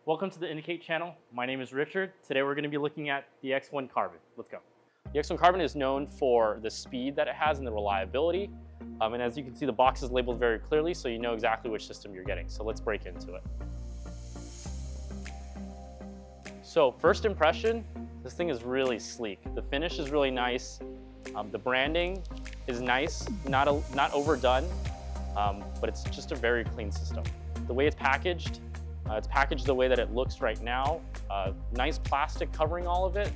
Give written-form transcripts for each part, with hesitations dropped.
Welcome to the Indicate channel. My name is Richard. Today we're going to be looking at the X1 Carbon. Let's go. The X1 Carbon is known for the speed that it has and the reliability. And as you can see, the box is labeled very clearly, so you know exactly which system you're getting. So let's break into it. So first impression, this thing is really sleek. The finish is really nice. The branding is nice, not overdone, but it's just a very clean system. The way it's packaged the way that it looks right now. Nice plastic covering all of it.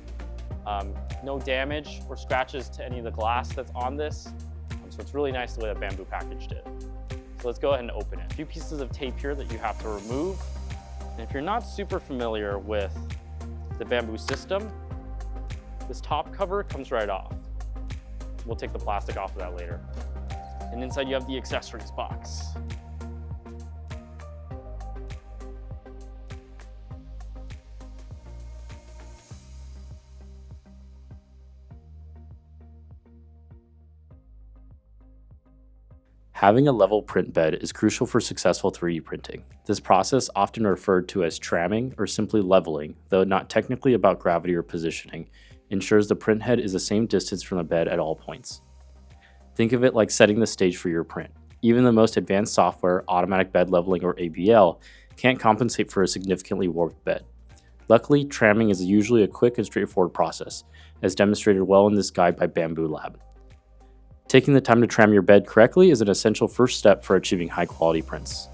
No damage or scratches to any of the glass that's on this. So it's really nice the way that Bambu packaged it. So let's go ahead and open it. A few pieces of tape here that you have to remove. And if you're not super familiar with the Bambu system, this top cover comes right off. We'll take the plastic off of that later. And inside you have the accessories box. Having a level print bed is crucial for successful 3D printing. This process, often referred to as tramming or simply leveling, though not technically about gravity or positioning, ensures the print head is the same distance from the bed at all points. Think of it like setting the stage for your print. Even the most advanced software, automatic bed leveling or ABL, can't compensate for a significantly warped bed. Luckily, tramming is usually a quick and straightforward process, as demonstrated well in this guide by Bambu Lab. Taking the time to tram your bed correctly is an essential first step for achieving high-quality prints.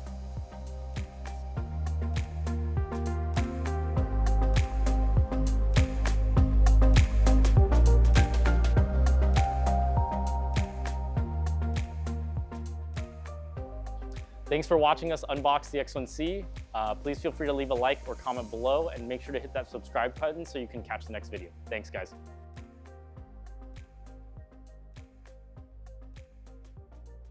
Thanks for watching us unbox the X1C. Please feel free to leave a like or comment below, and make sure to hit that subscribe button so you can catch the next video. Thanks, guys.